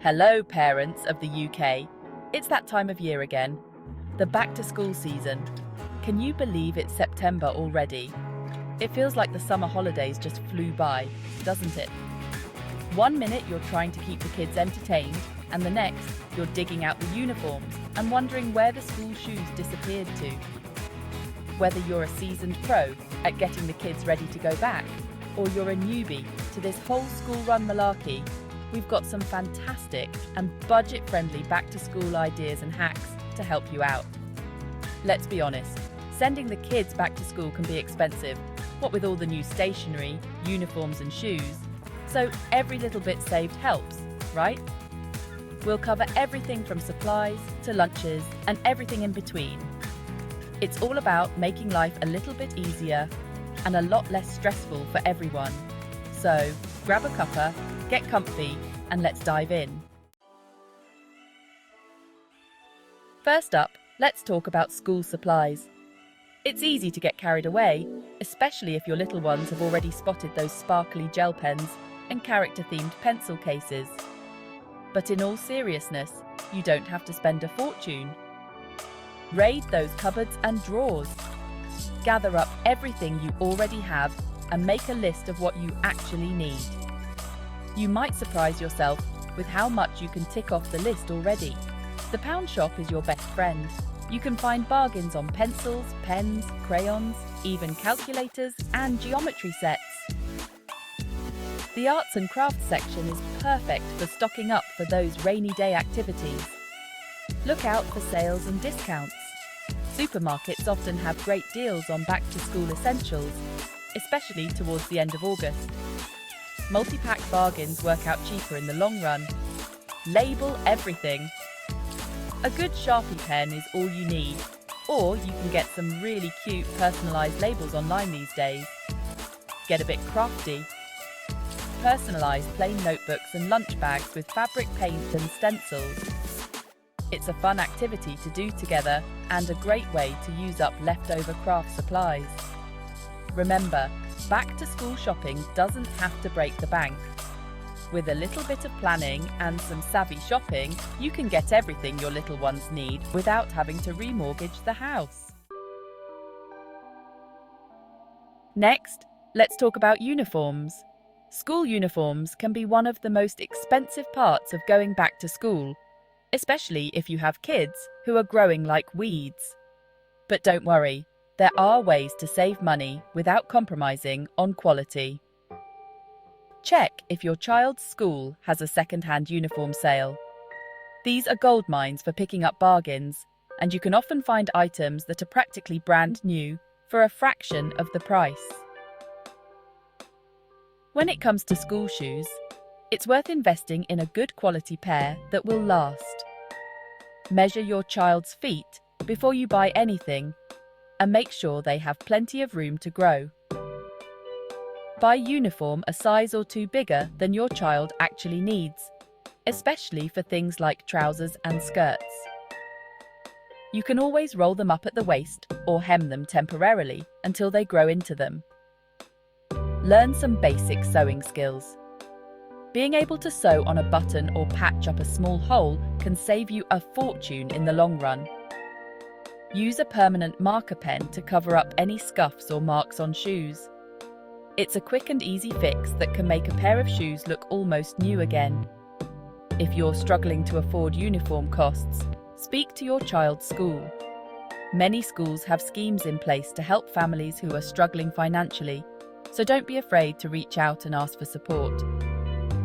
Hello, parents of the UK. It's that time of year again. The back-to-school season. Can you believe it's September already? It feels like the summer holidays just flew by, doesn't it? One minute you're trying to keep the kids entertained, and the next you're digging out the uniforms and wondering where the school shoes disappeared to. Whether you're a seasoned pro at getting the kids ready to go back, or you're a newbie to this whole school-run malarkey, we've got some fantastic and budget-friendly back-to-school ideas and hacks to help you out. Let's be honest, sending the kids back to school can be expensive, what with all the new stationery, uniforms and shoes. So every little bit saved helps, right? We'll cover everything from supplies to lunches and everything in between. It's all about making life a little bit easier and a lot less stressful for everyone. So grab a cuppa, get comfy, and let's dive in. First up, let's talk about school supplies. It's easy to get carried away, especially if your little ones have already spotted those sparkly gel pens and character-themed pencil cases. But in all seriousness, you don't have to spend a fortune. Raid those cupboards and drawers. Gather up everything you already have and make a list of what you actually need. You might surprise yourself with how much you can tick off the list already. The pound shop is your best friend. You can find bargains on pencils, pens, crayons, even calculators and geometry sets. The arts and crafts section is perfect for stocking up for those rainy day activities. Look out for sales and discounts. Supermarkets often have great deals on back-to-school essentials, especially towards the end of August. Multi-pack bargains work out cheaper in the long run. Label everything. A good Sharpie pen is all you need, or you can get some really cute personalised labels online these days. Get a bit crafty. Personalise plain notebooks and lunch bags with fabric paint and stencils. It's a fun activity to do together and a great way to use up leftover craft supplies. Remember, back-to-school shopping doesn't have to break the bank. With a little bit of planning and some savvy shopping, you can get everything your little ones need without having to remortgage the house. Next, let's talk about uniforms. School uniforms can be one of the most expensive parts of going back to school, especially if you have kids who are growing like weeds. But don't worry, there are ways to save money without compromising on quality. Check if your child's school has a second-hand uniform sale. These are gold mines for picking up bargains, and you can often find items that are practically brand new for a fraction of the price. When it comes to school shoes, it's worth investing in a good quality pair that will last. Measure your child's feet before you buy anything and make sure they have plenty of room to grow. Buy uniform a size or two bigger than your child actually needs, especially for things like trousers and skirts. You can always roll them up at the waist or hem them temporarily until they grow into them. Learn some basic sewing skills. Being able to sew on a button or patch up a small hole can save you a fortune in the long run. Use a permanent marker pen to cover up any scuffs or marks on shoes. It's a quick and easy fix that can make a pair of shoes look almost new again. If you're struggling to afford uniform costs, speak to your child's school. Many schools have schemes in place to help families who are struggling financially, so don't be afraid to reach out and ask for support.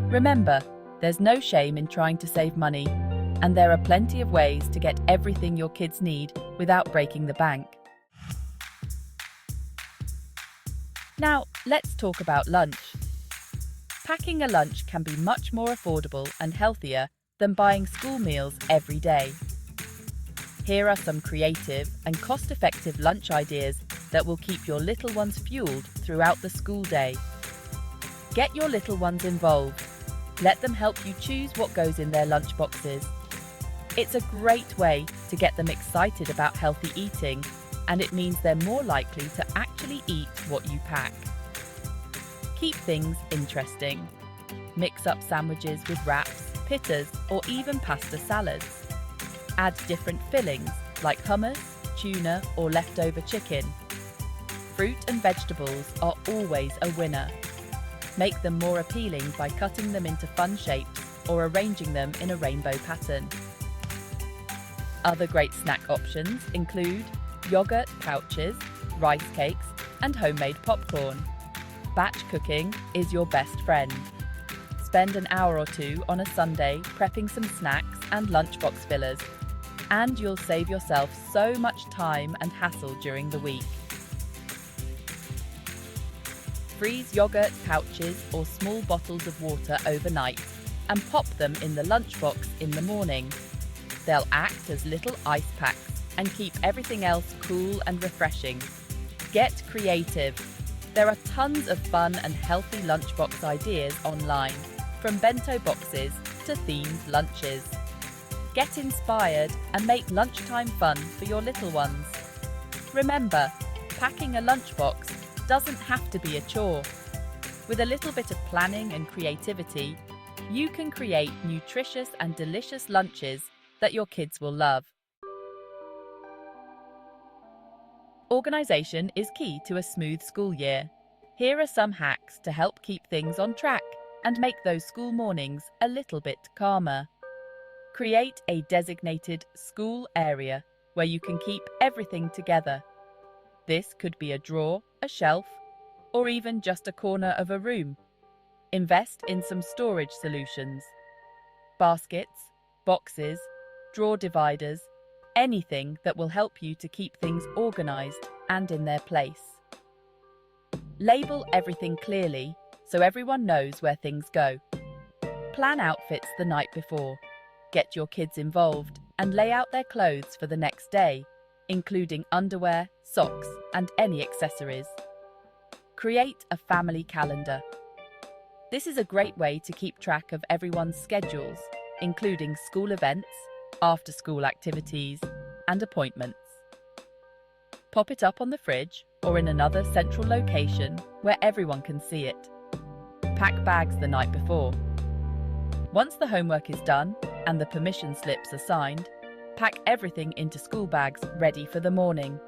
Remember, there's no shame in trying to save money, and there are plenty of ways to get everything your kids need without breaking the bank. Now, let's talk about lunch. Packing a lunch can be much more affordable and healthier than buying school meals every day. Here are some creative and cost-effective lunch ideas that will keep your little ones fueled throughout the school day. Get your little ones involved. Let them help you choose what goes in their lunch boxes. It's a great way to get them excited about healthy eating, and it means they're more likely to actually eat what you pack. Keep things interesting. Mix up sandwiches with wraps, pittas, or even pasta salads. Add different fillings like hummus, tuna, or leftover chicken. Fruit and vegetables are always a winner. Make them more appealing by cutting them into fun shapes or arranging them in a rainbow pattern. Other great snack options include yogurt pouches, rice cakes, and homemade popcorn. Batch cooking is your best friend. Spend an hour or two on a Sunday prepping some snacks and lunchbox fillers, and you'll save yourself so much time and hassle during the week. Freeze yogurt pouches or small bottles of water overnight and pop them in the lunchbox in the morning. They'll act as little ice packs and keep everything else cool and refreshing. Get creative. There are tons of fun and healthy lunchbox ideas online, from bento boxes to themed lunches. Get inspired and make lunchtime fun for your little ones. Remember, packing a lunchbox doesn't have to be a chore. With a little bit of planning and creativity, you can create nutritious and delicious lunches that your kids will love. Organisation is key to a smooth school year. Here are some hacks to help keep things on track and make those school mornings a little bit calmer. Create a designated school area where you can keep everything together. This could be a drawer, a shelf, or even just a corner of a room. Invest in some storage solutions. Baskets, boxes, drawer dividers, anything that will help you to keep things organised and in their place. Label everything clearly so everyone knows where things go. Plan outfits the night before. Get your kids involved and lay out their clothes for the next day, including underwear, socks, and any accessories. Create a family calendar. This is a great way to keep track of everyone's schedules, including school events, after-school activities, and appointments. Pop it up on the fridge or in another central location where everyone can see it. Pack bags the night before. Once the homework is done and the permission slips are signed, pack everything into school bags ready for the morning.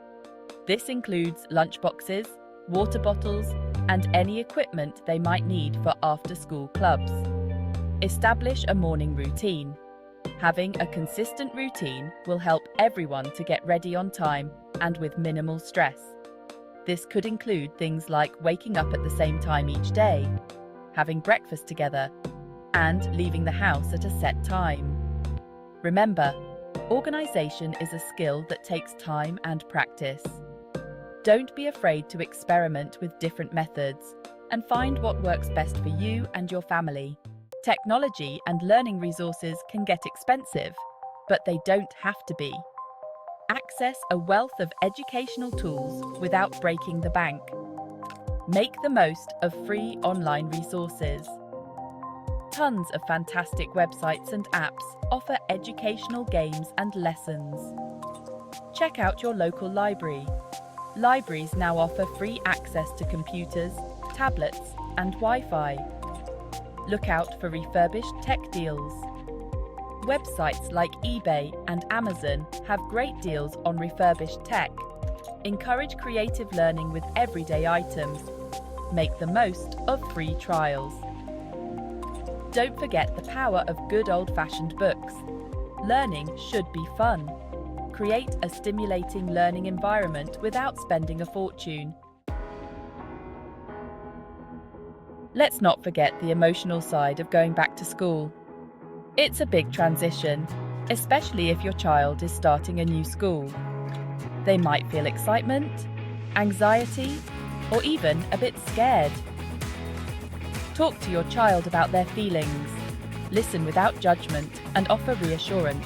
This includes lunchboxes, water bottles, and any equipment they might need for after-school clubs. Establish a morning routine. Having a consistent routine will help everyone to get ready on time and with minimal stress. This could include things like waking up at the same time each day, having breakfast together, and leaving the house at a set time. Remember, organisation is a skill that takes time and practice. Don't be afraid to experiment with different methods and find what works best for you and your family. Technology and learning resources can get expensive, but they don't have to be. Access a wealth of educational tools without breaking the bank. Make the most of free online resources. Tons of fantastic websites and apps offer educational games and lessons. Check out your local library. Libraries now offer free access to computers, tablets, and Wi-Fi. Look out for refurbished tech deals. Websites like eBay and Amazon have great deals on refurbished tech. Encourage creative learning with everyday items. Make the most of free trials. Don't forget the power of good old-fashioned books. Learning should be fun. Create a stimulating learning environment without spending a fortune. Let's not forget the emotional side of going back to school. It's a big transition, especially if your child is starting a new school. They might feel excitement, anxiety, or even a bit scared. Talk to your child about their feelings, listen without judgment, and offer reassurance.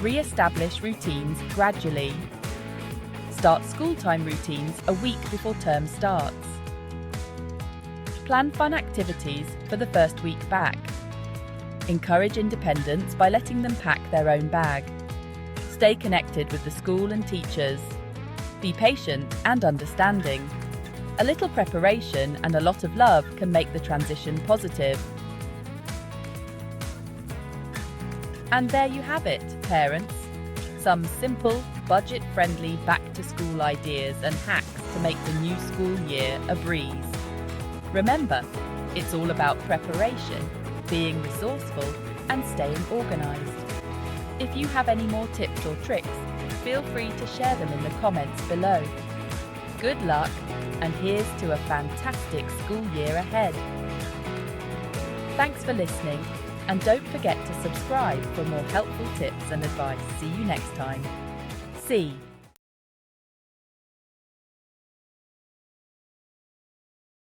Re-establish routines gradually. Start school time routines a week before term starts. Plan fun activities for the first week back. Encourage independence by letting them pack their own bag. Stay connected with the school and teachers. Be patient and understanding. A little preparation and a lot of love can make the transition positive. And there you have it, parents. Some simple, budget-friendly back-to-school ideas and hacks to make the new school year a breeze. Remember, it's all about preparation, being resourceful, and staying organized. If you have any more tips or tricks, feel free to share them in the comments below. Good luck, and here's to a fantastic school year ahead. Thanks for listening, and don't forget to subscribe for more helpful tips and advice. See you next time. See.